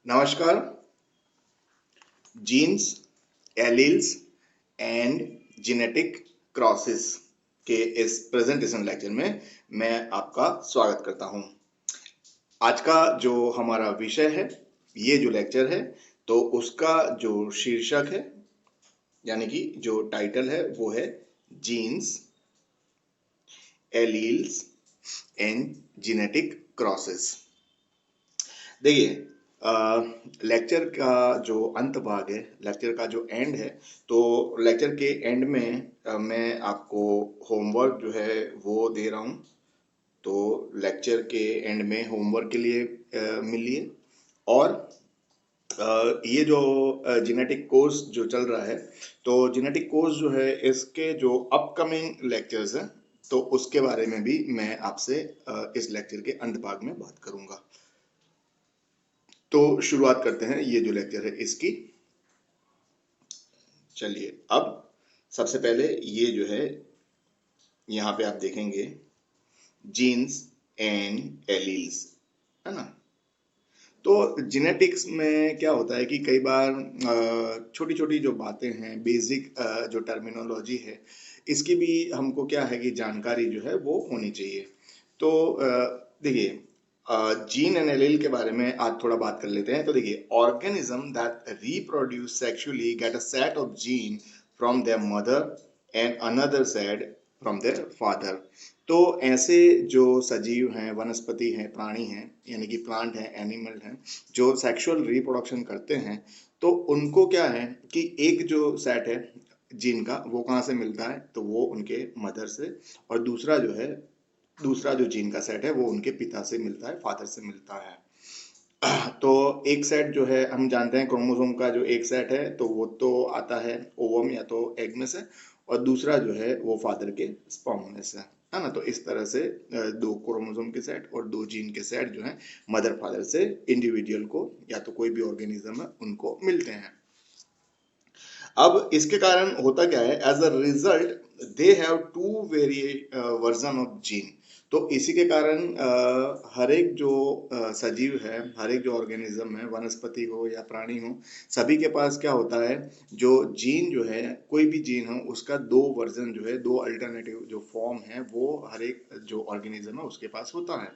नमस्कार। Genes, alleles and genetic crosses के इस प्रेजेंटेशन लेक्चर में मैं आपका स्वागत करता हूं। आज का जो हमारा विषय है, ये जो लेक्चर है, तो उसका जो शीर्षक है यानी कि जो टाइटल है वो है genes, alleles and genetic crosses. देखिए, लेक्चर का जो अंत भाग है, लेक्चर का जो एंड है, तो लेक्चर के एंड में मैं आपको होमवर्क जो है वो दे रहा हूँ। तो लेक्चर के एंड में होमवर्क के लिए मिलिए। और ये जो जेनेटिक कोर्स जो चल रहा है, तो जेनेटिक कोर्स जो है इसके जो अपकमिंग लेक्चर्स हैं, तो उसके बारे में भी मैं आपसे इस लेक्चर के अंत भाग में बात करूंगा। तो शुरुआत करते हैं ये जो लेक्चर है इसकी। चलिए, अब सबसे पहले ये जो है, यहाँ पे आप देखेंगे जीन्स एंड एलील्स, है ना। तो जेनेटिक्स में क्या होता है कि कई बार छोटी छोटी जो बातें हैं, बेसिक जो टर्मिनोलॉजी है, इसकी भी हमको क्या है कि जानकारी जो है वो होनी चाहिए। तो देखिए, जीन एंड एलील के बारे में आज थोड़ा बात कर लेते हैं। तो देखिए, organism that reproduce sexually get a set of gene from there mother and another set from their father. तो ऐसे जो सजीव हैं, वनस्पति हैं, प्राणी हैं, यानी कि प्लांट हैं, एनिमल हैं, जो सेक्सुअल रिप्रोडक्शन करते हैं, तो उनको क्या है कि एक जो सेट है जीन का, वो कहाँ से मिलता है, तो वो उनके मदर से। और दूसरा जो जीन का सेट है वो उनके पिता से मिलता है, फादर से मिलता है। तो एक सेट जो है, हम जानते हैं क्रोमोसोम का जो एक सेट है, तो वो तो आता है ओवम या तो एग में से, और दूसरा जो है वो फादर के स्पर्म में से, है ना। तो इस तरह से दो क्रोमोसोम के सेट और दो जीन के सेट जो है मदर फादर से इंडिविजुअल को या तो कोई भी ऑर्गेनिज्म है उनको मिलते हैं। अब इसके कारण होता क्या है, as a result they have two version of gene. तो इसी के कारण हर एक जो सजीव है, हर एक जो ऑर्गेनिज्म है, वनस्पति हो या प्राणी हो, सभी के पास क्या होता है, जो जीन जो है, कोई भी जीन हो उसका दो वर्जन जो है, दो अल्टरनेटिव जो फॉर्म है, वो हर एक जो ऑर्गेनिज्म है उसके पास होता है।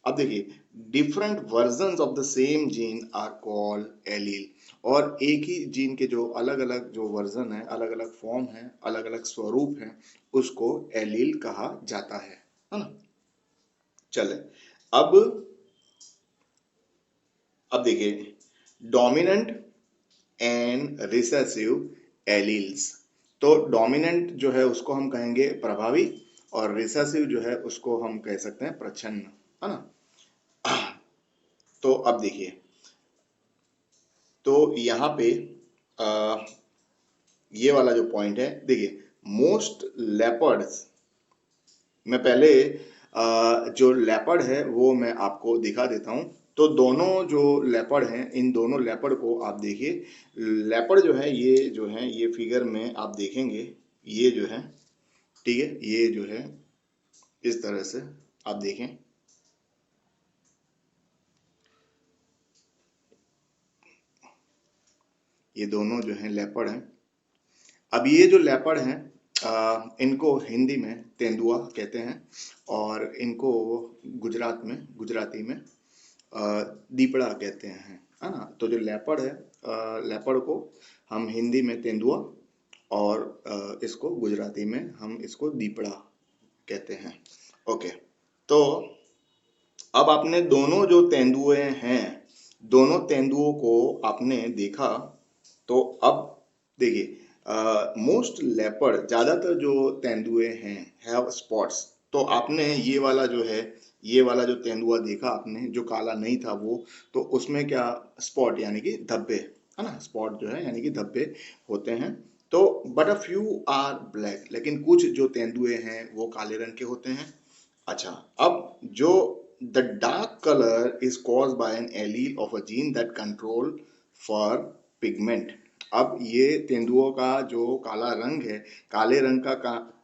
अब देखिए, different version of the same gene are called allele. और एक ही जीन के जो अलग अलग जो वर्जन है, अलग अलग फॉर्म है, अलग अलग स्वरूप है, उसको एलील कहा जाता है ना। चले, अब अब देखिए, डोमिनेंट एंड रिसेसिव एलील्स। तो डोमिनेंट जो है उसको हम कहेंगे प्रभावी, और रिसेसिव जो है उसको हम कह सकते हैं प्रच्छन्न, है ना। तो अब देखिए, तो यहाँ पे आ, ये वाला जो पॉइंट है, देखिए, मोस्ट लेपर्ड्स मैं पहले जो लेपर्ड है वो मैं आपको दिखा देता हूँ। तो दोनों जो लेपर्ड हैं, इन दोनों लेपर्ड को आप देखिए। लेपर्ड जो है, ये जो है, ये फिगर में आप देखेंगे, ये जो है, ठीक है, ये जो है इस तरह से आप देखें, ये दोनों जो हैं लेपर्ड हैं। अब ये जो लेपर्ड हैं, इनको हिंदी में तेंदुआ कहते हैं, और इनको गुजराती में दीपड़ा कहते हैं, है ना। तो जो लेपर्ड है, लेपर्ड को हम हिंदी में तेंदुआ, और इसको गुजराती में हम इसको दीपड़ा कहते हैं। ओके। तो अब आपने दोनों जो तेंदुए हैं, दोनों तेंदुओं को आपने देखा। तो अब देखिए, मोस्ट लेपर्ड, ज्यादातर जो तेंदुए हैं, हैव स्पॉट्स। तो आपने ये वाला जो है, ये वाला जो तेंदुआ देखा आपने, जो काला नहीं था वो, तो उसमें क्या स्पॉट यानी कि धब्बे, है ना। स्पॉट जो है यानी कि धब्बे होते हैं। तो but a few are black, लेकिन कुछ जो तेंदुए हैं वो काले रंग के होते हैं। अच्छा, अब जो the dark colour is caused by an allele of a gene that control for pigment. अब ये तेंदुओं का जो काला रंग है, काले रंग का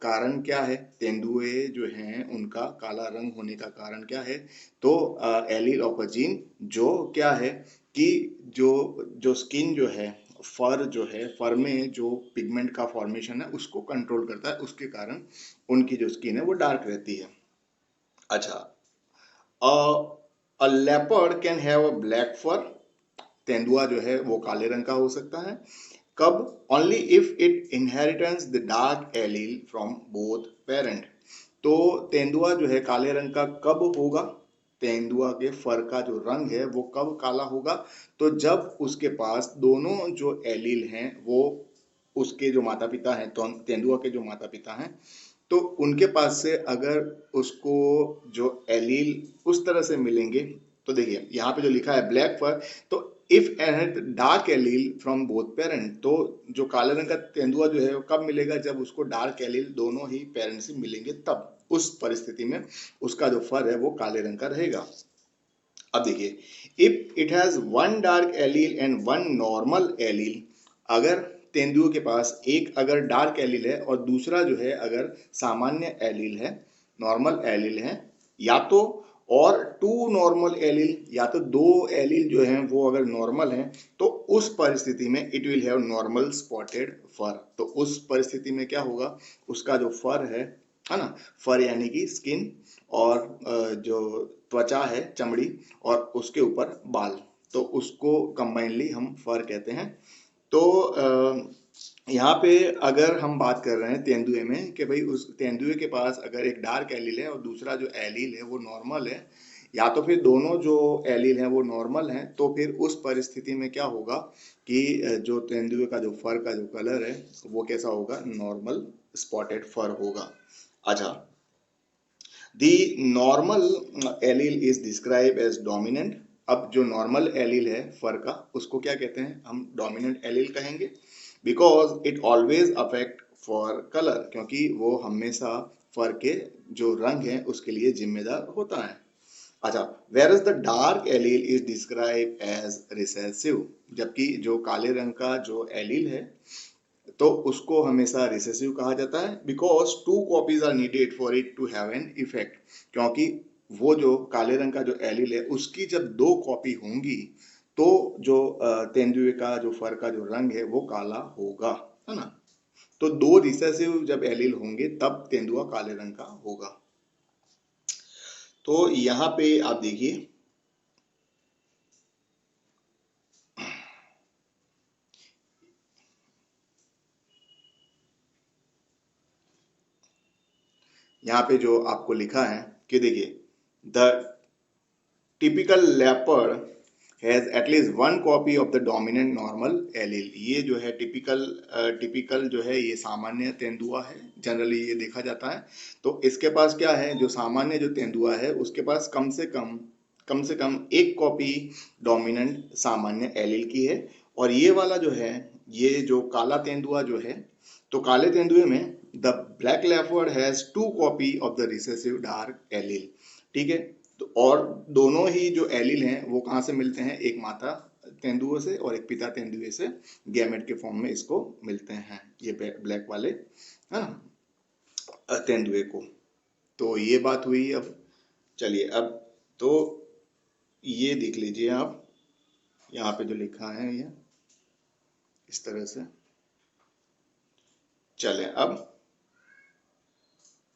कारण क्या है? तेंदुए जो हैं उनका काला रंग होने का कारण क्या है? तो एलील ऑफ अ जीन जो क्या है कि जो जो स्किन जो है, फर जो है, फर में जो पिगमेंट का फॉर्मेशन है उसको कंट्रोल करता है, उसके कारण उनकी जो स्किन है वो डार्क रहती है। अच्छा, a leopard can have a black fur, तेंदुआ जो है वो काले रंग का हो सकता है। कब? Only if it inheritance the dark allele from both parent. तो तेंदुआ जो है काले रंग का कब होगा? तेंदुआ के फर का जो रंग है वो कब काला होगा? तो जब उसके पास दोनों जो एलील हैं वो उसके जो माता पिता हैं, तो तेंदुआ के जो माता पिता हैं, तो उनके पास से अगर उसको जो एलील उस तरह से मिलेंगे, तो देखिए यहाँ पे जो लिखा है ब्लैक फर, तो if inherit dark allele from both parent, तो जो काले रंग का तेंदुआ जो है वो कब मिलेगा? जब उसको डार्क एलील दोनों ही पेरेंट से मिलेंगे, तब उस परिस्थिति में उसका जो फर है वो काले रंग का रहेगा। अब देखिए, if it has one dark allele and one normal allele, अगर तेंदुए के पास एक अगर डार्क एलील है और दूसरा जो है अगर सामान्य एलील है, नॉर्मल एलील है, या तो और टू नॉर्मल एलील, या तो दो एलील जो हैं वो अगर नॉर्मल हैं, तो उस परिस्थिति में it will have normal spotted fur. तो उस परिस्थिति में क्या होगा? उसका जो फर है ना, फर यानी कि स्किन, और जो त्वचा है, चमड़ी, और उसके ऊपर बाल, तो उसको कंबाइनली हम फर कहते हैं। तो यहाँ पे अगर हम बात कर रहे हैं तेंदुए में कि भाई उस तेंदुए के पास अगर एक डार्क एलील है और दूसरा जो एलील है वो नॉर्मल है, या तो फिर दोनों जो एलील हैं वो नॉर्मल हैं, तो फिर उस परिस्थिति में क्या होगा कि जो तेंदुए का जो फर का जो कलर है वो कैसा होगा? नॉर्मल स्पॉटेड फर होगा। अच्छा, the normal allele is describe as dominant. अब जो नॉर्मल एलील है फर का, उसको क्या कहते हैं? हम डोमिनेंट एलील कहेंगे, because it always affect fur colour, क्योंकि वो हमेशा फर के जो रंग है उसके लिए जिम्मेदार होता है। अच्छा, where is the dark allele is describe as recessive, जबकि जो काले रंग का जो एलील है तो उसको हमेशा रिसेसिव कहा जाता है, because two copies are needed for it to have an effect, क्योंकि वो जो काले रंग का जो एलील है उसकी जब दो कॉपी होंगी तो जो तेंदुए का जो फर का जो रंग है वो काला होगा, है ना। तो दो रिसेसिव जब एलील होंगे तब तेंदुआ काले रंग का होगा। तो यहाँ पे आप देखिए, यहाँ पे जो आपको लिखा है कि देखिए, the typical leopard has at least one copy of the dominant normal allele. ये जो है टिपिकल जो है ये सामान्य तेंदुआ है, जनरली ये देखा जाता है। तो इसके पास क्या है? जो सामान्य जो तेंदुआ है उसके पास कम से कम एक कॉपी डोमिनेंट सामान्य एलील की है। और ये वाला जो है, ये जो काला तेंदुआ जो है, तो काले तेंदुए में the black leopard has two copy of the recessive dark allele. ठीक है, तो और दोनों ही जो एलील हैं वो कहाँ से मिलते हैं? एक माता तेंदुए से और एक पिता तेंदुए से, गैमेट के फॉर्म में इसको मिलते हैं, ये ब्लैक वाले, है ना, तेंदुए को। तो ये बात हुई। अब चलिए, अब तो ये देख लीजिए आप, यहाँ पे जो लिखा है ये इस तरह से। चले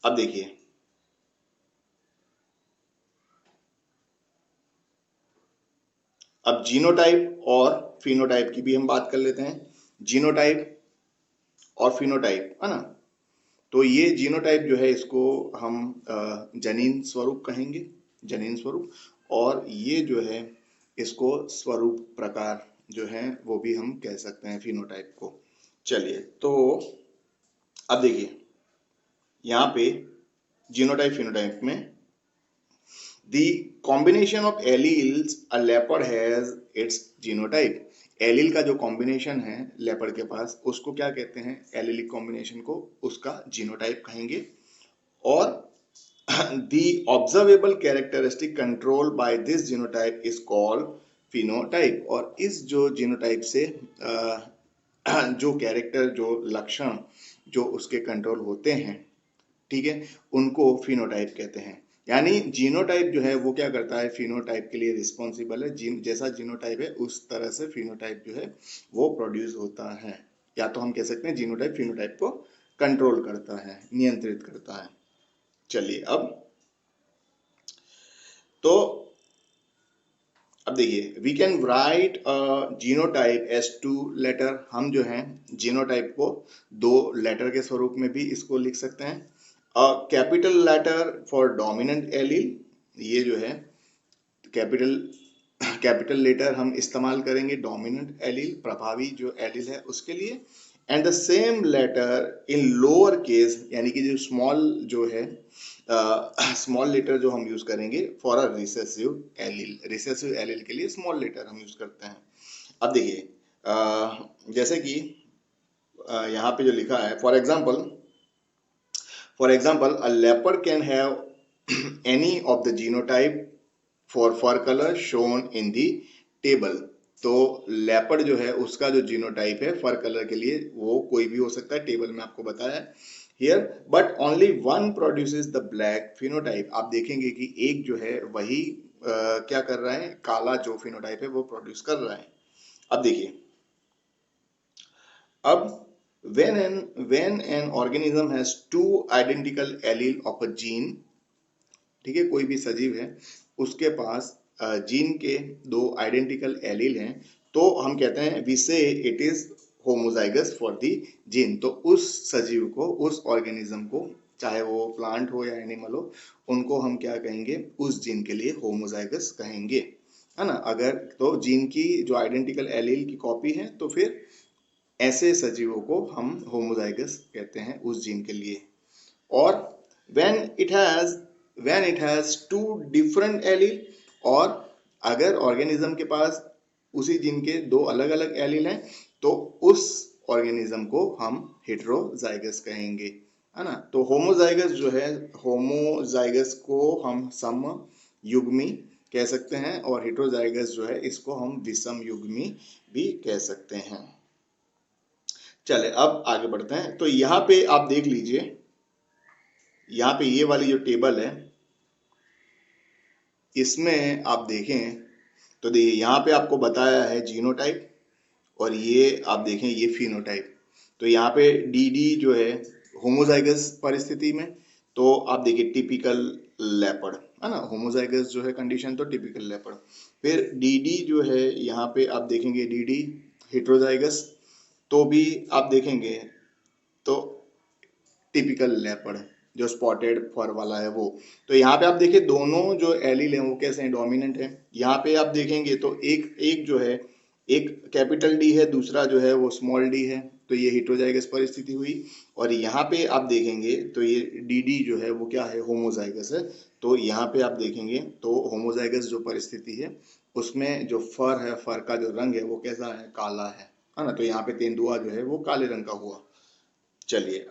अब देखिए, अब जीनोटाइप और फिनोटाइप की भी हम बात कर लेते हैं। जीनोटाइप और फिनोटाइप, है ना। तो ये जीनोटाइप जो है इसको हम जनीन स्वरूप कहेंगे, जनीन स्वरूप। और ये जो है इसको स्वरूप प्रकार जो है वो भी हम कह सकते हैं फिनोटाइप को। चलिए, तो अब देखिए यहाँ पे जीनोटाइप फिनोटाइप में the combination of alleles a leopard has its genotype. Allele का जो कॉम्बिनेशन है लेपर्ड के पास उसको क्या कहते हैं? एलीलिक कॉम्बिनेशन को उसका जीनोटाइप कहेंगे। और the observable characteristic controlled by this genotype is called phenotype। और इस जो जीनोटाइप से जो कैरेक्टर, जो लक्षण जो उसके कंट्रोल होते हैं, ठीक है, उनको फिनोटाइप कहते हैं। यानी जीनोटाइप जो है वो क्या करता है, फिनोटाइप के लिए रिस्पॉन्सिबल है। जीन जैसा जीनोटाइप है उस तरह से फिनोटाइप जो है वो प्रोड्यूस होता है। या तो हम कह सकते हैं जीनोटाइप फिनोटाइप को कंट्रोल करता है, नियंत्रित करता है। चलिए तो अब देखिए, we can write genotype as two letter. हम जो है जीनोटाइप को दो लेटर के स्वरूप में भी इसको लिख सकते हैं। Capital letter for dominant allele, ये जो है कैपिटल कैपिटल लेटर हम इस्तेमाल करेंगे डोमिनेंट एलील, प्रभावी जो एलील है उसके लिए। And the same letter in lower case, यानी कि जो स्मॉल जो है स्मॉल लेटर जो हम यूज करेंगे for a recessive allele. Recessive allele के लिए स्मॉल लेटर हम यूज करते हैं। अब देखिए जैसे कि यहाँ पे जो लिखा है, for example a leopard can have any of the genotype for fur color shown in the table। तो लेपर्ड जो है उसका जो जीनोटाइप है फर कलर के लिए वो कोई भी हो सकता है, टेबल में आपको बताया है here. But only one produces the black phenotype. आप देखेंगे कि एक जो है वही क्या कर रहा है, काला जो फिनोटाइप है वो प्रोड्यूस कर रहा है। अब देखिए, अब when an organism has two identical allele of a gene, ठीक है, कोई भी सजीव है उसके पास जीन के दो आइडेंटिकल एलील हैं, तो हम कहते हैं वी से it is homozygous for the gene. तो उस सजीव को, उस ऑर्गेनिज्म को, चाहे वो प्लांट हो या एनिमल हो, उनको हम क्या कहेंगे, उस जीन के लिए होमोजाइगस कहेंगे, है ना। अगर तो जीन की जो आइडेंटिकल एलील की कॉपी है तो फिर ऐसे सजीवों को हम होमोजाइगस कहते हैं उस जीन के लिए। और when it has when it has two different allele, और अगर ऑर्गेनिज्म के पास उसी जीन के दो अलग अलग एलील हैं तो उस ऑर्गेनिज्म को हम हेटेरोजाइगस कहेंगे, है ना। तो होमोजाइगस जो है, होमोजाइगस को हम सम युग्मी कह सकते हैं, और हेटेरोजाइगस जो है इसको हम विषम युग्मी भी कह सकते हैं। चले अब आगे बढ़ते हैं। तो यहाँ पे आप देख लीजिए, यहाँ पे ये वाली जो टेबल है इसमें आप देखें तो देखिए यहाँ पे आपको बताया है जीनोटाइप, और ये आप देखें ये फिनोटाइप। तो यहाँ पे डी डी जो है होमोजाइगस परिस्थिति में, तो आप देखिए टिपिकल लेपर्ड, है ना। होमोजाइगस जो है कंडीशन तो टिपिकल लेपर्ड। फिर डी डी जो है यहाँ पे आप देखेंगे डी डी हेट्रोजाइगस, तो भी आप देखेंगे तो टिपिकल लेपर्ड जो स्पॉटेड फर वाला है वो। तो यहाँ पे आप देखिए दोनों जो एलील हैं वो कैसे हैं, डोमिनेंट है। यहाँ पे आप देखेंगे तो एक एक जो है, एक कैपिटल डी है, दूसरा जो है वो स्मॉल डी है, तो ये हेटेरोजाइगस परिस्थिति हुई। और यहाँ पे आप देखेंगे तो ये डी डी जो है वो क्या है, होमोजाइगस है। तो यहाँ पे आप देखेंगे तो होमोजाइगस जो परिस्थिति है उसमें जो फर है, फर का जो रंग है वो कैसा है, काला है ना। तो यहाँ पे तेंदुआ जो है वो काले रंग का हुआ। चलिए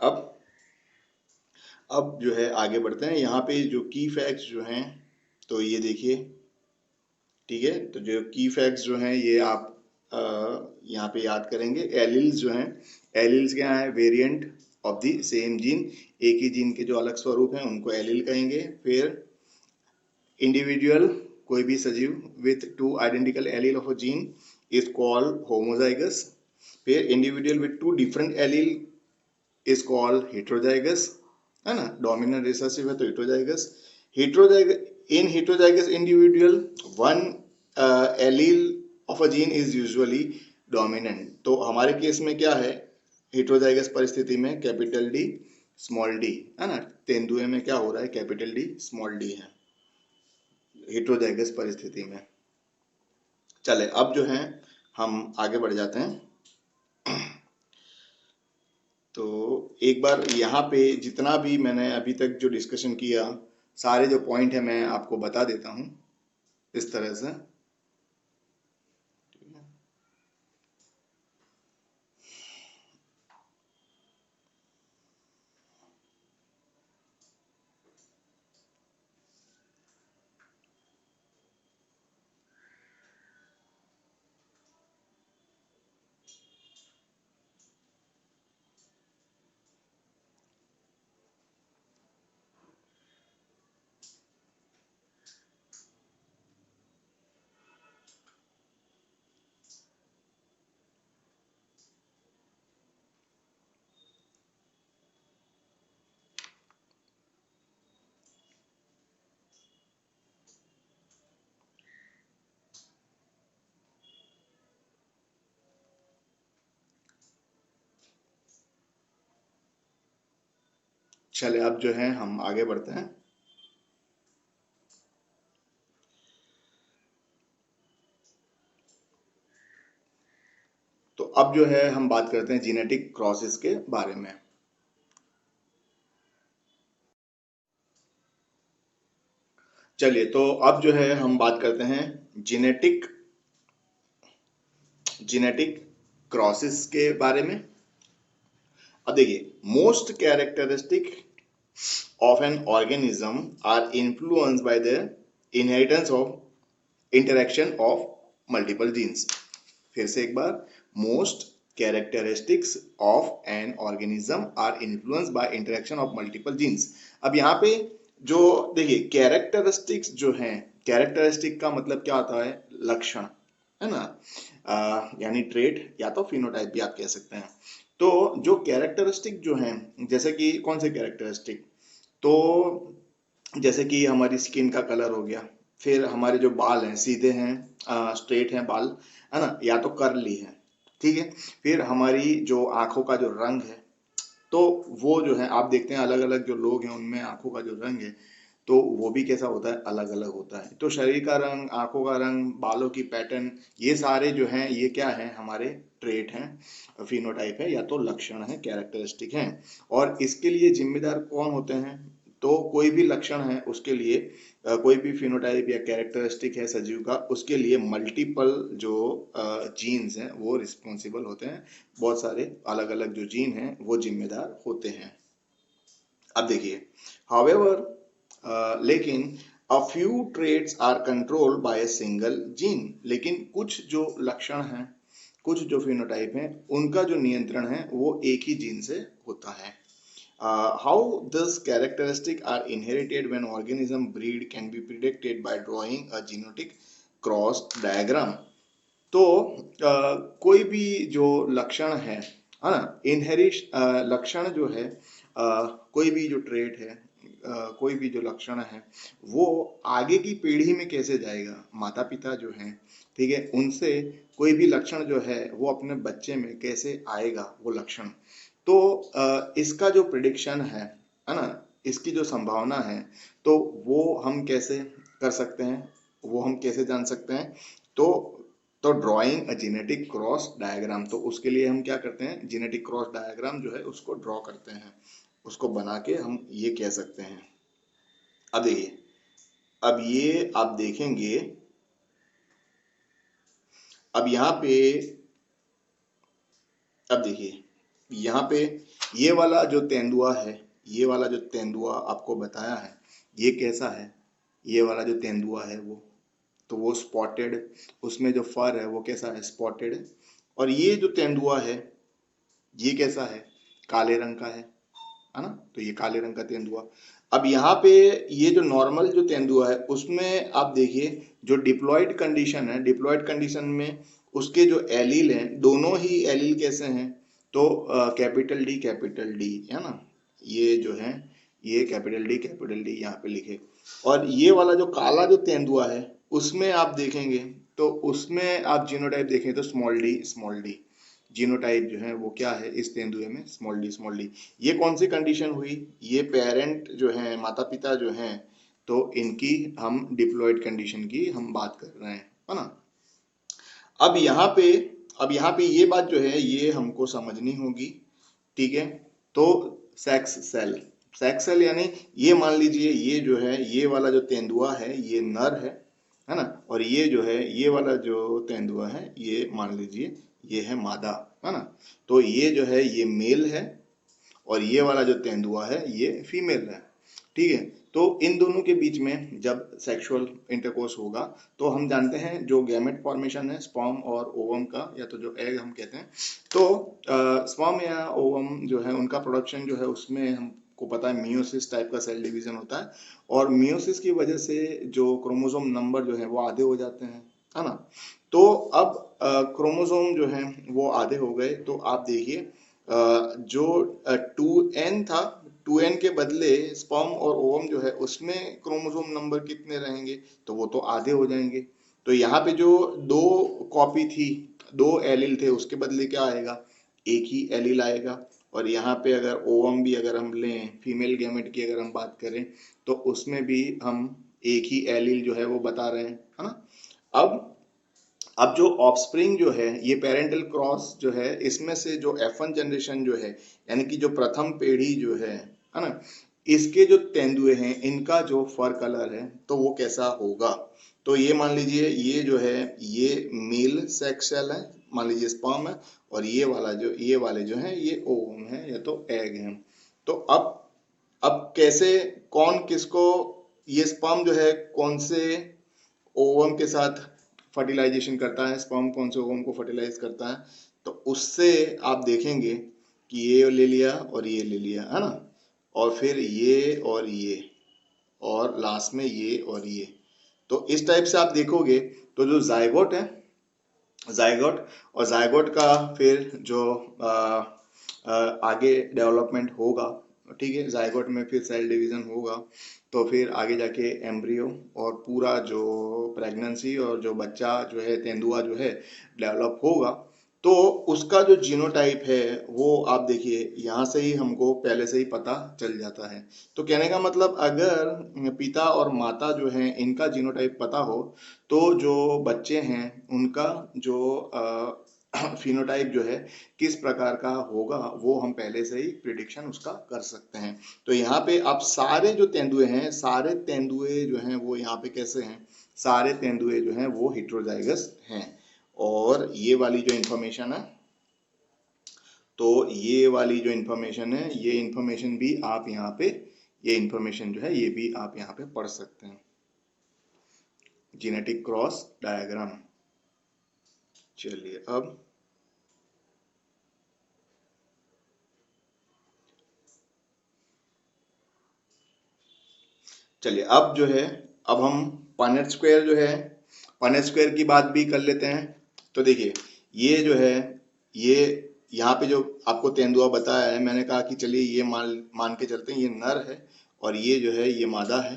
अब जो है आगे बढ़ते हैं। यहाँ पे जो की फैक्ट्स जो हैं तो ये देखिए, ठीक है। तो जो की फैक्ट्स जो हैं ये आप यहाँ पे याद करेंगे। एलिल्स जो हैं, एलिल्स क्या है, variant of the same gene. एक ही जीन के जो अलग स्वरूप हैं उनको एलिल कहेंगे। फिर इंडिविजुअल, कोई भी सजीव with two identical allele of a gene is called homozygous. फिर individual with two different allele is called heterozygous, है ना। डोमिनेंट रिसेसिव है तो heterozygous. Heterozygous in heterozygous individual one allele of a gene is usually dominant. तो हमारे case में क्या है, हेट्रोजाइगस परिस्थिति में कैपिटल डी स्मॉल डी, है ना। तेंदुए में क्या हो रहा है, कैपिटल डी स्मॉल डी है हेट्रोजाइगस परिस्थिति में। चले अब जो है हम आगे बढ़ जाते हैं। तो एक बार यहाँ पे जितना भी मैंने अभी तक जो डिस्कशन किया, सारे जो पॉइंट है मैं आपको बता देता हूँ इस तरह से। चले अब जो है हम आगे बढ़ते हैं। तो अब जो है हम बात करते हैं जीनेटिक क्रॉसेस के बारे में। चलिए तो अब जो है हम बात करते हैं जीनेटिक जीनेटिक क्रॉसेस के बारे में। अब देखिए, most characteristic of an organism are influenced by the inheritance of interaction of multiple genes। फिर से एक बार, most characteristics of an organism are influenced by interaction of multiple genes। अब यहाँ पे जो देखिए कैरेक्टरिस्टिक्स जो हैं, कैरेक्टरिस्टिक का मतलब क्या होता है? लक्षण, है ना? यानी ट्रेट या तो फिनोटाइप भी आप कह सकते हैं। तो जो कैरेक्टरिस्टिक जो हैं, जैसे कि कौन से कैरेक्टरिस्टिक? तो जैसे कि हमारी स्किन का कलर हो गया, फिर हमारे जो बाल हैं सीधे हैं, स्ट्रेट हैं बाल, है ना, या तो कर्ली है, ठीक है। फिर हमारी जो आंखों का जो रंग है, तो वो जो है आप देखते हैं अलग अलग जो लोग हैं उनमें आंखों का जो रंग है तो वो भी कैसा होता है? अलग अलग होता है। तो शरीर का रंग, आंखों का रंग, बालों की पैटर्न, ये सारे जो हैं ये क्या है? हमारे ट्रेट हैं, फिनोटाइप है या तो लक्षण है, कैरेक्टरिस्टिक हैं। और इसके लिए जिम्मेदार कौन होते हैं? तो कोई भी लक्षण है उसके लिए, कोई भी फिनोटाइप या कैरेक्टरिस्टिक है सजीव का, उसके लिए मल्टीपल जो जीन्स हैं वो रिस्पॉन्सिबल होते हैं। बहुत सारे अलग अलग जो जीन हैं वो जिम्मेदार होते हैं। अब देखिए, हाउएवर लेकिन a few traits are controlled by a single gene. लेकिन कुछ जो लक्षण हैं, कुछ जो फिनोटाइप हैं, उनका जो नियंत्रण है वो एक ही जीन से होता है। How this characteristic are inherited when organism breed can be predicted by drawing a genetic cross diagram. तो कोई भी जो लक्षण है ना, इनहेरिट लक्षण जो है, कोई भी जो ट्रेट है, कोई भी जो लक्षण है वो आगे की पीढ़ी में कैसे जाएगा? माता पिता जो हैं, ठीक है, उनसे कोई भी लक्षण जो है वो अपने बच्चे में कैसे आएगा वो लक्षण। तो इसका जो प्रिडिक्शन है ना, इसकी जो संभावना है, तो वो हम कैसे कर सकते हैं? वो हम कैसे जान सकते हैं? तो drawing a genetic cross diagram, तो उसके लिए हम क्या करते हैं? जेनेटिक क्रॉस डायग्राम जो है उसको ड्रॉ करते हैं, उसको बना के हम ये कह सकते हैं। अब देखिए, अब ये आप देखेंगे, अब यहाँ पे, अब देखिए यहाँ पे ये वाला जो तेंदुआ है, ये वाला जो तेंदुआ आपको बताया है, ये कैसा है? ये वाला जो तेंदुआ है वो, तो वो स्पॉटेड, उसमें जो फर है वो कैसा है? स्पॉटेड। और ये जो तेंदुआ है ये कैसा है? काले रंग का है ना? तो ये काले रंग का तेंदुआ। अब यहाँ पे ये जो नॉर्मल जो तेंदुआ है उसमें आप देखिए जो डिप्लॉयड कंडीशन है, डिप्लॉयड कंडीशन में उसके जो एलील हैं, दोनों ही एलील कैसे हैं? तो कैपिटल डी है ना, ये जो है ये कैपिटल डी यहाँ पे लिखे। और ये वाला जो काला जो तेंदुआ है उसमें आप देखेंगे तो उसमें आप जीनोटाइप देखें तो स्मॉल डी जीनोटाइप जो है वो क्या है इस तेंदुए में? Small D. ये कौन सी कंडीशन हुई? ये पेरेंट जो है, माता पिता जो हैं, तो इनकी हम डिप्लॉयड कंडीशन की हम बात कर रहे हैं, है ना? अब यहाँ पे, अब यहाँ पे ये बात जो है ये हमको समझनी होगी, ठीक है। तो सेक्स सेल यानी ये मान लीजिए ये जो है ये वाला जो तेंदुआ है ये नर है ना, और ये जो है ये वाला जो तेंदुआ है ये मान लीजिए ये है मादा, है ना। तो ये जो है ये मेल है और ये वाला जो तेंदुआ है ये फीमेल है, ठीक है। तो इन दोनों के बीच में जब सेक्सुअल इंटरकोर्स होगा तो हम जानते हैं जो गैमेट फॉर्मेशन है स्पर्म और ओवम का, या तो जो एग हम कहते हैं, तो स्पर्म या ओवम जो है उनका प्रोडक्शन जो है उसमें हमको पता है मियोसिस टाइप का सेल डिवीजन होता है। और मियोसिस की वजह से जो क्रोमोसोम नंबर जो है वो आधे हो जाते हैं, है ना। तो अब क्रोमोसोम जो है वो आधे हो गए, तो आप देखिए जो 2n था, 2n के बदले स्पर्म और ओवम जो है उसमें क्रोमोसोम नंबर कितने रहेंगे? तो वो तो आधे हो जाएंगे। तो यहाँ पे जो दो कॉपी थी, दो एलील थे, उसके बदले क्या आएगा? एक ही एलील आएगा। और यहाँ पे अगर ओवम भी अगर हम लें, फीमेल गैमेट की अगर हम बात करें, तो उसमें भी हम एक ही एलील जो है वो बता रहे हैं, है ना। अब जो ऑफस्प्रिंग जो है, ये पेरेंटल क्रॉस जो है, इसमें से जो F1 जनरेशन जो है, यानी कि जो प्रथम पीढ़ी जो है ना, इसके जो तेंदुए हैं, इनका जो फर कलर है तो वो कैसा होगा। तो ये मान लीजिए ये जो है ये मेल सेक्स सेल है, मान लीजिए स्पर्म है, और ये वाले जो हैं ये ओवम है या तो एग है। तो अब कैसे, कौन किसको, ये स्पर्म जो है कौन से ओवम के साथ फर्टिलाइजेशन करता है, स्पर्म कौन से ओवम को फर्टिलाइज करता है, तो उससे आप देखेंगे कि ये ले लिया और ये ले लिया, है ना, और फिर ये और लास्ट में ये और ये। तो इस टाइप से आप देखोगे तो जो जाइगोट है, जाइगोट का फिर जो आगे डेवलपमेंट होगा, ठीक है, जाइगोट में फिर सेल डिवीजन होगा, तो फिर आगे जाके एम्ब्रियो और पूरा जो प्रेगनेंसी और जो बच्चा जो है, तेंदुआ जो है डेवलप होगा, तो उसका जो जीनोटाइप है वो आप देखिए यहाँ से ही हमको पहले से ही पता चल जाता है। तो कहने का मतलब, अगर पिता और माता जो है इनका जीनोटाइप पता हो, तो जो बच्चे हैं उनका जो फिनोटाइप जो है किस प्रकार का होगा, वो हम पहले से ही प्रिडिक्शन उसका कर सकते हैं। तो यहाँ पे आप सारे जो तेंदुए हैं, सारे तेंदुए जो हैं वो यहाँ पे कैसे हैं, सारे तेंदुए जो हैं वो हेट्रोजाइगस हैं। और ये वाली जो इंफॉर्मेशन है, तो ये वाली जो इंफॉर्मेशन है, ये इंफॉर्मेशन भी आप यहाँ पे, ये इंफॉर्मेशन जो है ये भी आप यहाँ पे पढ़ सकते हैं, जेनेटिक क्रॉस डायग्राम। चलिए अब जो है, अब हम पनेट स्क्वायर जो है, पनेट स्क्वायर की बात भी कर लेते हैं। तो देखिए ये जो है, ये यहाँ पे जो आपको तेंदुआ बताया है, मैंने कहा कि चलिए ये मान के चलते हैं ये नर है, और ये जो है ये मादा है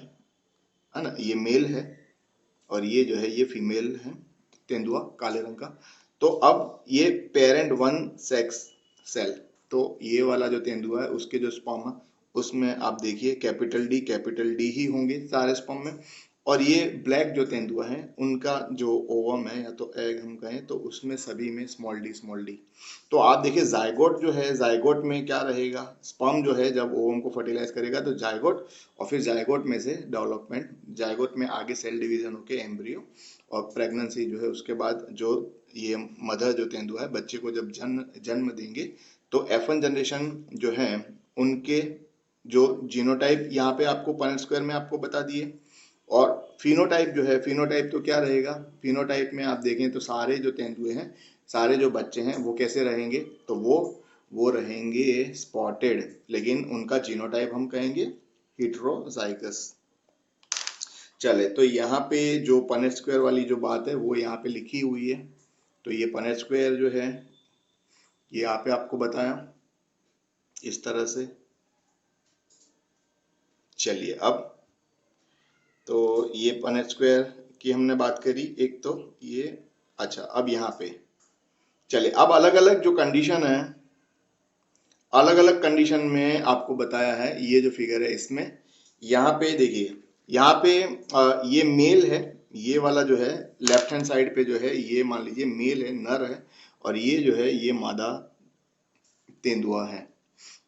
ना, ये मेल है, और ये जो है ये फीमेल है, तेंदुआ काले रंग का। तो अब ये पेरेंट वन सेक्स सेल, तो ये वाला जो तेंदुआ है उसके जो स्पर्म है उसमें आप देखिए कैपिटल डी ही होंगे सारे स्पर्म में। और ये ब्लैक जो तेंदुआ है उनका जो ओवम है या तो एग हम कहें, तो उसमें सभी में स्मॉल डी। तो आप देखिए जाइगोट जो है, जाइगोट में क्या रहेगा, स्पर्म जो है जब ओवम को फर्टिलाइज करेगा तो जाइगोट, और फिर जाइगोट में से डेवलपमेंट, जाइगोट में आगे सेल डिवीजन होके एम्ब्रियो और प्रेगनेंसी जो है, उसके बाद जो ये मदर जो तेंदुआ है बच्चे को जब जन्म देंगे, तो F1 जनरेशन जो है उनके जो जीनोटाइप यहाँ पे आपको पनेट स्क्वायर में आपको बता दिए। और फिनोटाइप जो है, फिनोटाइप तो क्या रहेगा, फिनोटाइप में आप देखें तो सारे जो तेंदुए हैं, सारे जो बच्चे हैं वो कैसे रहेंगे, तो वो रहेंगे स्पॉटेड, लेकिन उनका जीनोटाइप हम कहेंगे हेट्रोजाइगस। चले, तो यहाँ पे जो पनेट स्क्वायर वाली जो बात है वो यहाँ पे लिखी हुई है। तो ये पनेट स्क्वायर जो है ये यहाँ पे आपको बताया इस तरह से। चलिए अब, तो ये पनेट स्क्वायर की हमने बात करी एक, तो ये अच्छा, अब यहाँ पे चलिए, अब अलग अलग जो कंडीशन है, अलग अलग कंडीशन में आपको बताया है। ये जो फिगर है इसमें यहाँ पे देखिए, यहाँ पे ये मेल है, ये वाला जो है लेफ्ट हैंड साइड पे जो है ये मान लीजिए मेल है, नर है, और ये जो है ये मादा तेंदुआ है।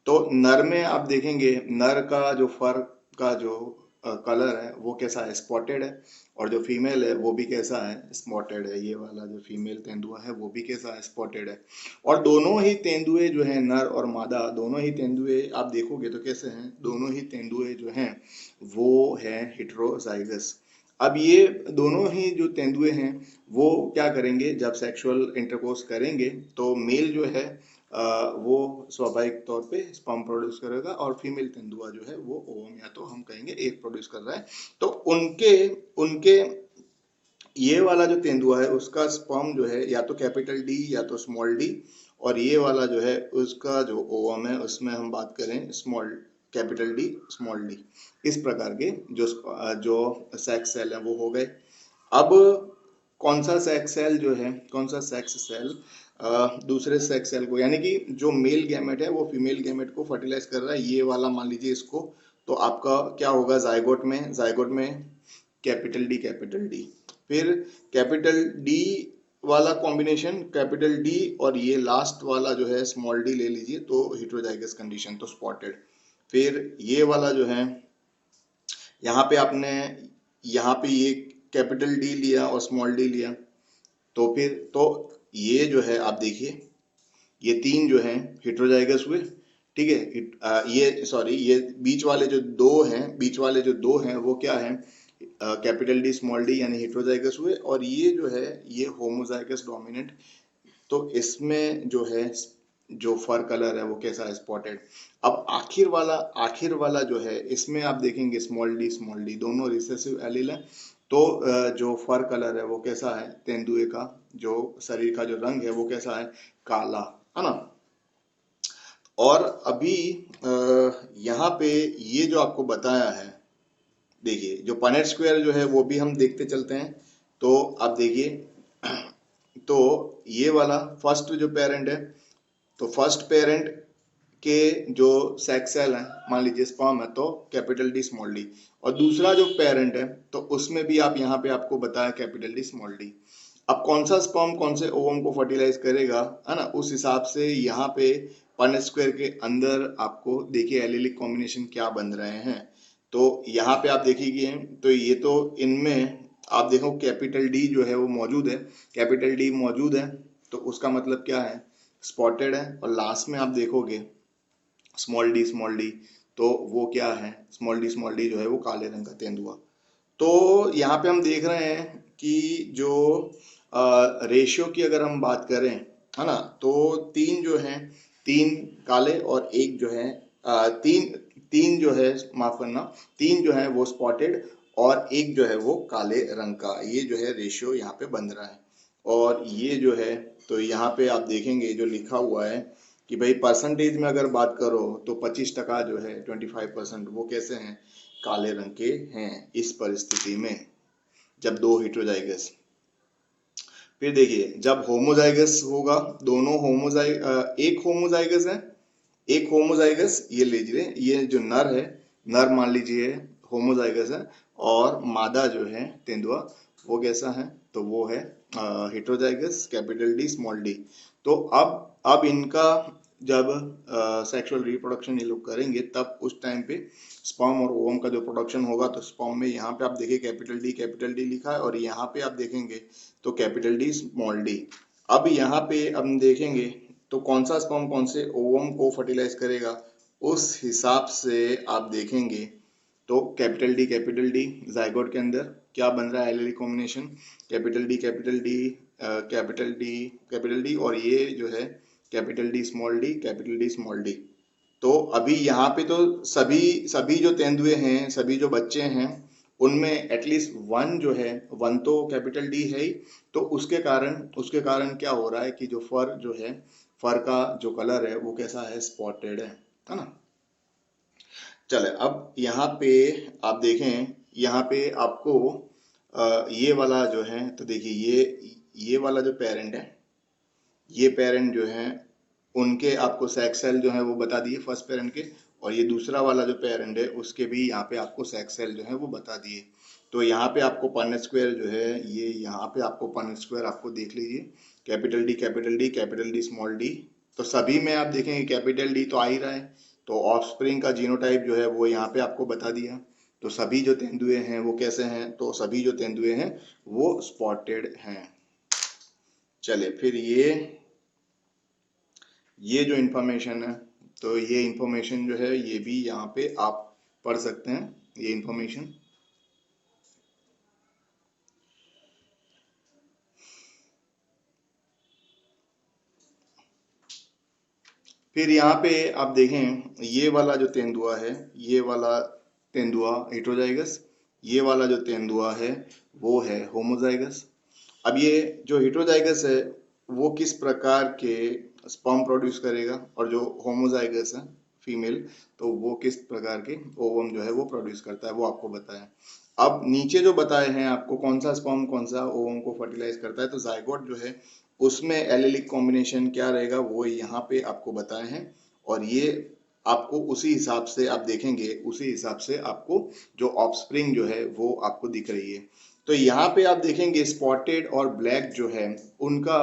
तो नर में आप देखेंगे, नर का जो फर का जो कलर है वो कैसा है, स्पॉटेड है, और जो फीमेल है वो भी कैसा है, स्पॉटेड है। ये वाला जो फीमेल तेंदुआ है वो भी कैसा है, स्पॉटेड है। और दोनों ही तेंदुए जो है, नर और मादा, दोनों ही तेंदुए आप देखोगे तो कैसे हैं, दोनों ही तेंदुए जो हैं वो है हेट्रोजाइगस। अब ये दोनों ही जो तेंदुए हैं वो क्या करेंगे, जब सेक्सुअल इंटरकोर्स करेंगे तो मेल जो है वो स्वाभाविक तौर पे स्पर्म प्रोड्यूस करेगा, और फीमेल तेंदुआ जो है वो ओवम या तो हम कहेंगे एग प्रोड्यूस कर रहा है। तो उनके उनके ये वाला जो तेंदुआ है उसका स्पर्म जो है या तो कैपिटल डी या तो स्मॉल डी, और ये वाला जो है उसका जो ओवम है उसमें हम बात करें small, capital D small D. इस प्रकार के जो सेक्स सेल है वो हो गए। अब कौन सा सेक्स सेल जो है, कौन सा सेक्स सेल दूसरे सेक्स सेल को, यानी कि जो मेल गैमेट है वो फीमेल गैमेट को फर्टिलाइज कर रहा है, ये वाला मान लीजिए इसको, तो आपका क्या होगा जाइगोट में कैपिटल डी, फिर कैपिटल डी वाला कॉम्बिनेशन, कैपिटल डी और ये लास्ट वाला जो है स्मॉल डी ले लीजिए, तो हेटेरोजाइगस कंडीशन, तो स्पॉटेड। फिर ये वाला जो है, यहाँ पे आपने यहाँ पे ये कैपिटल डी लिया और स्मॉल डी लिया, तो फिर तो ये जो है आप देखिए, ये तीन जो हैं हेटेरोजाइगस हुए, ठीक है। ये सॉरी, ये बीच वाले जो दो हैं वो क्या है, कैपिटल डी स्मॉल डी यानी हेटेरोजाइगस हुए, और ये जो है ये होमोजाइगस डोमिनेंट। तो इसमें जो है जो फर कलर है वो कैसा है, स्पॉटेड। अब आखिर वाला जो है, इसमें आप देखेंगे स्मॉल डी दोनों रिसेसिव एलील है, तो जो फर कलर है वो कैसा है, तेंदुए का जो शरीर का जो रंग है वो कैसा है, काला, है ना। और अभी यहाँ पे ये जो आपको बताया है, देखिए जो पनेट स्क्वायर जो है वो भी हम देखते चलते हैं। तो आप देखिए, तो ये वाला फर्स्ट जो पेरेंट है, तो फर्स्ट पेरेंट के जो सेक्स सेल है, मान लीजिए स्पर्म है, तो कैपिटल डी स्मॉल डी, और दूसरा जो पेरेंट है तो उसमें भी आप यहाँ पे आपको बताया कैपिटल डी स्मॉल डी। अब कौन सा स्पर्म कौन से ओवम को फर्टिलाइज करेगा, है ना, उस हिसाब से यहाँ पे पनेट स्क्वायर के अंदर आपको देखिए एलिलिक कॉम्बिनेशन क्या बन रहे हैं। तो यहाँ पे आप देखिए, तो ये तो इनमें आप देखो कैपिटल डी जो है वो मौजूद है, कैपिटल डी मौजूद है, तो उसका मतलब क्या है, स्पॉटेड है। और लास्ट में आप देखोगे स्मॉल डी, तो वो क्या है, स्मॉल डी जो है वो काले रंग का तेंदुआ। तो यहाँ पे हम देख रहे हैं कि जो रेशियो की अगर हम बात करें, है ना, तो तीन जो हैं, तीन काले और एक जो है तीन जो है, माफ करना, तीन जो है वो स्पॉटेड और एक जो है वो काले रंग का, ये जो है रेशियो यहाँ पे बन रहा है। और ये जो है, तो यहाँ पे आप देखेंगे जो लिखा हुआ है कि भाई परसेंटेज में अगर बात करो तो 25% जो है 25% वो कैसे हैं, काले रंग के हैं इस परिस्थिति में, जब दो हेटेरोजाइगस। फिर देखिए जब होमोजाइगस होगा, एक होमोजाइगस ये लीजिए, ये जो नर है, नर मान लीजिए होमोजाइगस है, और मादा जो है तेंदुआ वो कैसा है, तो वो है heterozygous capital D small D. तो अब इनका जब सेक्सुअल रिप्रोडक्शन ये लोग करेंगे, तब उस टाइम पे स्पर्म और ओवम का जो प्रोडक्शन होगा, तो स्पर्म में यहाँ पे आप देखिए कैपिटल डी लिखा है, और यहाँ पे आप देखेंगे तो कैपिटल डी स्मॉल डी। अब यहाँ पे हम देखेंगे तो कौन सा स्पर्म कौन से ओवम को फर्टिलाइज करेगा, उस हिसाब से आप देखेंगे तो कैपिटल डी जाइगोट के अंदर क्या बन रहा है, एलिलिक कॉम्बिनेशन, कैपिटल डी और ये जो है कैपिटल डी स्मॉल डी। तो अभी यहाँ पे तो सभी जो तेंदुए हैं, सभी जो बच्चे हैं, उनमें एटलीस्ट वन जो है, वन तो कैपिटल डी है ही, तो उसके कारण क्या हो रहा है कि जो फर जो है, फर का जो कलर है वो कैसा है, स्पॉटेड है ना। चले अब यहाँ पे आप देखें, यहाँ पे आपको ये वाला जो है, तो देखिए ये वाला जो पेरेंट है, ये पेरेंट जो है उनके आपको सेक्स सेल जो है वो बता दिए फर्स्ट पेरेंट के, और ये दूसरा वाला जो पेरेंट है उसके भी यहाँ पे आपको सेक्स सेल जो है वो बता दिए। तो यहाँ पे आपको पनेट स्क्वायर जो है, ये यहाँ पे आपको पनेट स्क्वायर आपको देख लीजिए, कैपिटल डी स्मॉल डी, तो सभी में आप देखेंगे कैपिटल डी तो आ ही रहा है, तो ऑफस्प्रिंग का जीनोटाइप जो है वो यहाँ पे आपको बता दिया। तो सभी जो तेंदुए हैं वो कैसे हैं, तो सभी जो तेंदुए हैं वो स्पॉटेड हैं। चले फिर ये जो इंफॉर्मेशन है, तो ये इंफॉर्मेशन जो है ये भी यहाँ पे आप पढ़ सकते हैं, ये इंफॉर्मेशन। फिर यहाँ पे आप देखें, ये वाला जो तेंदुआ है, ये वाला तेंदुआ हेटेरोजाइगस, ये वाला जो तेंदुआ है वो है होमोजाइगस। अब ये जो हेटेरोजाइगस है वो किस प्रकार के स्पर्म प्रोड्यूस करेगा, और जो होमोजाइगस है फीमेल, तो वो किस प्रकार के ओवम जो है वो प्रोड्यूस करता है, वो आपको बताया। अब नीचे जो बताए हैं आपको कौन सा स्पर्म कौन सा ओवम को फर्टिलाइज करता है, तो जाइगोट जो है उसमें एलिलिक कॉम्बिनेशन क्या रहेगा वो यहाँ पे आपको बताए हैं, और ये आपको उसी हिसाब से आप देखेंगे, उसी हिसाब से आपको जो ऑफस्प्रिंग जो है वो आपको दिख रही है। तो यहाँ पे आप देखेंगे स्पॉटेड और ब्लैक जो है उनका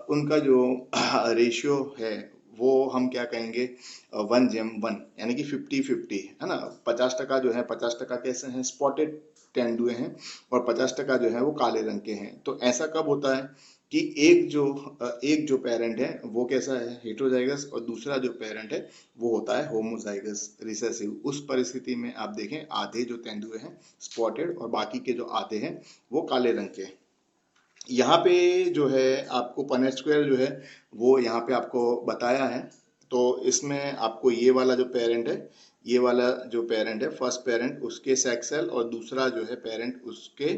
उनका जो रेशियो है वो हम क्या कहेंगे 1:1, यानी कि 50-50 है ना। 50% जो है 50% कैसे हैं स्पॉटेड तेंदुए हैं, और 50% जो है वो काले रंग के हैं। तो ऐसा कब होता है कि एक जो पेरेंट है वो कैसा है हेटेरोजाइगस, और दूसरा जो पेरेंट है वो होता है होमोजाइगस रिसेसिव। उस परिस्थिति में आप देखें आधे जो तेंदुए हैं स्पॉटेड और बाकी के जो आधे हैं वो काले रंग के। यहाँ पे जो है आपको पनेट स्क्वायर जो है वो यहाँ पे आपको बताया है। तो इसमें आपको ये वाला जो पेरेंट है, ये वाला जो पेरेंट है फर्स्ट पेरेंट उसके सेक्स सेल, और दूसरा जो है पेरेंट उसके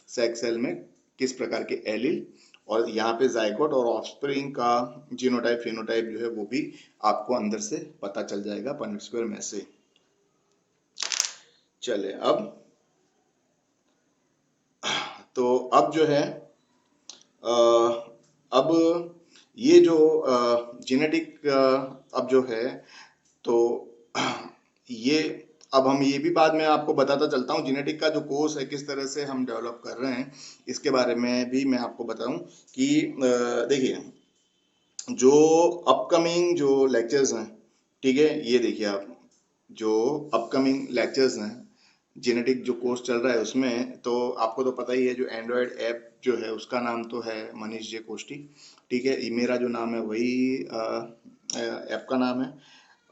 सेक्स सेल में किस प्रकार के एलील, और यहाँ पे जाइगोट और ऑफस्प्रिंग का जीनोटाइप फेनोटाइप जो है वो भी आपको अंदर से पता चल जाएगा पनेट स्क्वायर में से। चले अब जो है अब ये जो जेनेटिक अब जो है तो ये अब हम ये भी बाद में आपको बताता चलता हूँ जेनेटिक का जो कोर्स है किस तरह से हम डेवलप कर रहे हैं, इसके बारे में भी मैं आपको बताऊं कि देखिए जो अपकमिंग जो लेक्चर्स हैं, ठीक है, ये देखिए आप जो अपकमिंग लेक्चर्स हैं जेनेटिक जो कोर्स चल रहा है उसमें, तो आपको तो पता ही है जो एंड्रॉयड ऐप जो है उसका नाम तो है मनीष जे कोष्टी, ठीक है, ये मेरा जो नाम है वही ऐप का नाम है।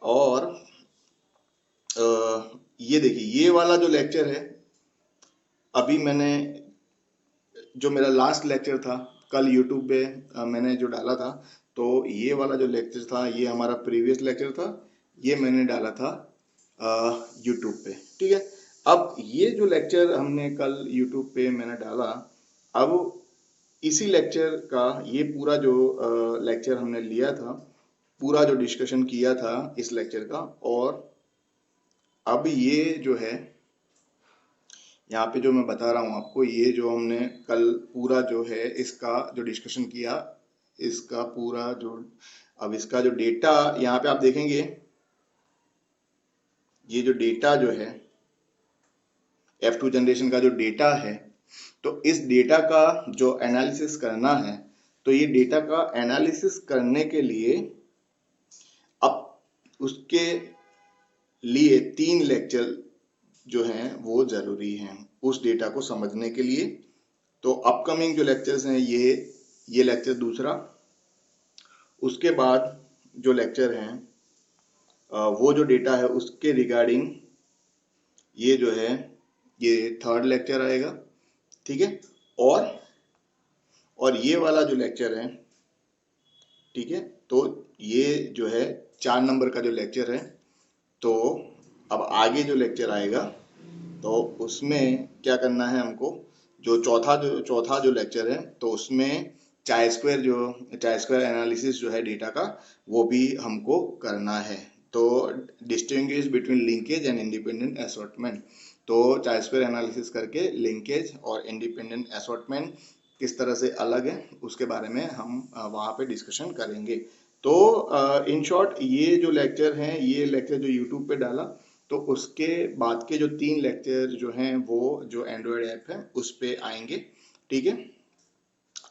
और ये देखिए ये वाला जो लेक्चर है अभी मैंने जो मेरा लास्ट लेक्चर था कल यूट्यूब पे मैंने जो डाला था, तो ये वाला जो लेक्चर था ये हमारा प्रीवियस लेक्चर था, ये मैंने डाला था यूट्यूब पे, ठीक है। अब ये जो लेक्चर हमने कल यूट्यूब पे मैंने डाला, अब इसी लेक्चर का ये पूरा जो लेक्चर हमने लिया था, पूरा जो डिस्कशन किया था इस लेक्चर का, और अब ये जो है यहाँ पे जो मैं बता रहा हूँ आपको, ये जो हमने कल पूरा जो है इसका जो डिस्कशन किया, इसका पूरा जो अब इसका जो डेटा यहाँ पे आप देखेंगे, ये जो डेटा जो है F2 जनरेशन का जो डेटा है, तो इस डेटा का जो एनालिसिस करना है, तो ये डेटा का एनालिसिस करने के लिए अब उसके लिए 3 लेक्चर जो हैं वो जरूरी हैं उस डेटा को समझने के लिए। तो अपकमिंग जो लेक्चर्स हैं ये लेक्चर दूसरा, उसके बाद जो लेक्चर हैं वो जो डेटा है उसके रिगार्डिंग ये जो है ये थर्ड लेक्चर आएगा, ठीक है। और ये वाला जो लेक्चर है, ठीक है, तो ये जो है 4 नंबर का जो लेक्चर है। तो अब आगे जो लेक्चर आएगा तो उसमें क्या करना है हमको, जो चौथा जो लेक्चर है तो उसमें चाय स्क्वायर एनालिसिस जो है डेटा का वो भी हमको करना है। तो distinguish between linkage and independent assortment, तो चाय स्क्वायर एनालिसिस करके लिंकेज और इंडिपेंडेंट असॉर्टमेंट किस तरह से अलग है उसके बारे में हम वहाँ पे डिस्कशन करेंगे। तो इन शॉर्ट ये जो लेक्चर हैं, ये लेक्चर जो यूट्यूब पे डाला, तो उसके बाद के जो 3 लेक्चर जो हैं वो जो एंड्रॉयड ऐप है उस पे आएंगे, ठीक है।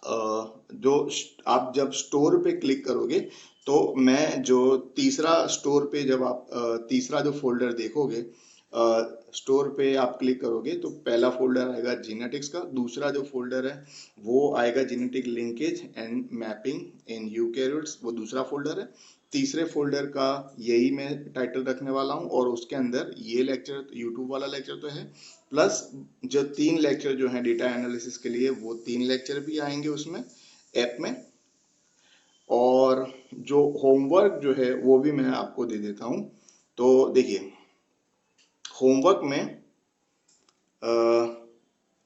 जो आप जब स्टोर पे क्लिक करोगे तो मैं जो तीसरा स्टोर पे जब आप तीसरा जो फोल्डर देखोगे, स्टोर पे आप क्लिक करोगे तो पहला फोल्डर आएगा जेनेटिक्स का, दूसरा जो फोल्डर है वो आएगा genetic linkage and mapping in eukaryotes, वो दूसरा फोल्डर है। तीसरे फोल्डर का यही मैं टाइटल रखने वाला हूँ, और उसके अंदर ये लेक्चर यूट्यूब वाला लेक्चर तो है, प्लस जो 3 लेक्चर जो है डेटा एनालिसिस के लिए वो 3 लेक्चर भी आएंगे उसमें ऐप में। और जो होमवर्क जो है वो भी मैं आपको दे देता हूँ। तो देखिए होमवर्क में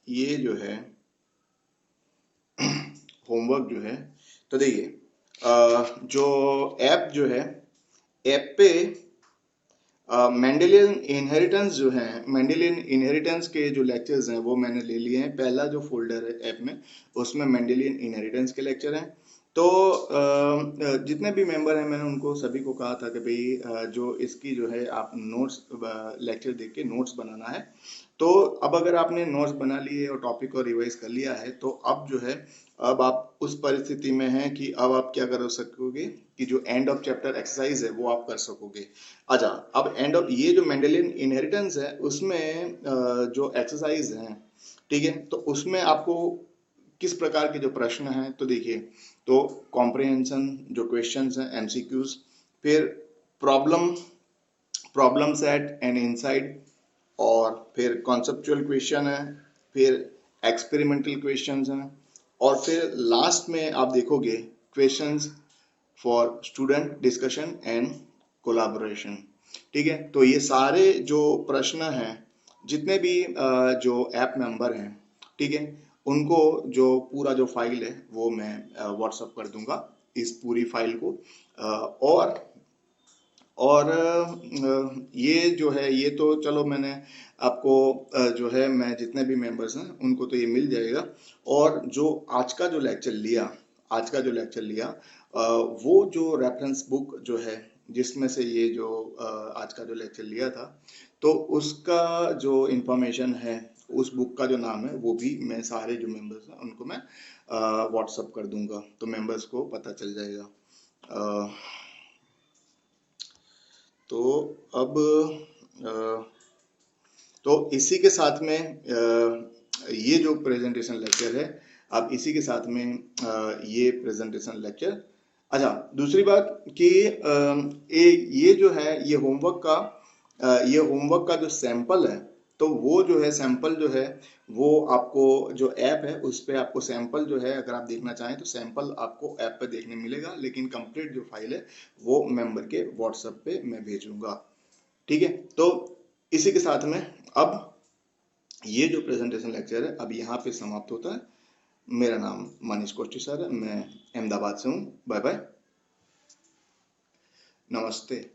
ये जो है होमवर्क जो है, तो देखिए जो ऐप जो है, ऐप पे मेंडेलियन इनहेरिटेंस जो है, मेंडेलियन इनहेरिटेंस के जो लेक्चर्स हैं वो मैंने ले लिए हैं। पहला जो फोल्डर है ऐप में, उसमें मेंडेलियन इनहेरिटेंस के लेक्चर हैं। तो जितने भी मेंबर हैं मैंने उनको सभी को कहा था कि भाई जो इसकी जो है आप नोट्स लेक्चर देख के नोट्स बनाना है। तो अब अगर आपने नोट्स बना लिए और टॉपिक को रिवाइज कर लिया है तो अब जो है, अब आप उस परिस्थिति में हैं कि अब आप क्या कर सकोगे कि जो एंड ऑफ चैप्टर एक्सरसाइज है वो आप कर सकोगे। अच्छा, अब एंड ऑफ ये जो मेंडेलियन इनहेरिटेंस है उसमें जो एक्सरसाइज है, ठीक है, तो उसमें आपको किस प्रकार के जो प्रश्न हैं तो देखिए, तो कॉम्प्रिहेंशन जो क्वेश्चंस हैं एमसीक्यूज, फिर problem problem set and inside, और फिर कॉन्सेप्चुअल क्वेश्चन है, फिर एक्सपेरिमेंटल क्वेश्चंस हैं, और फिर लास्ट में आप देखोगे questions for student discussion and collaboration. ठीक है, तो ये सारे जो प्रश्न हैं, जितने भी जो ऐप मेंबर हैं, ठीक है, उनको जो पूरा जो फाइल है वो मैं व्हाट्सअप कर दूंगा, इस पूरी फाइल को। और ये जो है, ये तो चलो मैंने आपको जो है, मैं जितने भी मेंबर्स हैं उनको तो ये मिल जाएगा। और जो आज का जो लेक्चर लिया, आज का जो लेक्चर लिया, वो जो रेफरेंस बुक जो है जिसमें से ये जो आज का जो लेक्चर लिया था, तो उसका जो इंफॉर्मेशन है, उस बुक का जो नाम है, वो भी मैं सारे जो मेंबर्स हैं उनको मैं व्हाट्सअप कर दूंगा, तो मेंबर्स को पता चल जाएगा। अ, तो अब तो इसी के साथ में ये जो प्रेजेंटेशन लेक्चर है, अब इसी के साथ में ये प्रेजेंटेशन लेक्चर। अच्छा, दूसरी बात कि ये जो है, ये होमवर्क का जो सैंपल है, तो वो जो है सैंपल जो है, वो आपको जो ऐप है उस पे आपको सैंपल जो है, अगर आप देखना चाहें तो सैंपल आपको ऐप पे देखने मिलेगा, लेकिन कंप्लीट जो फाइल है वो मेंबर के व्हाट्सएप पे मैं भेजूंगा। ठीक है, तो इसी के साथ में अब ये जो प्रेजेंटेशन लेक्चर है अब यहाँ पे समाप्त होता है। मेरा नाम मनीष कोष्टी सर है, मैं अहमदाबाद से हूँ। बाय बाय, नमस्ते।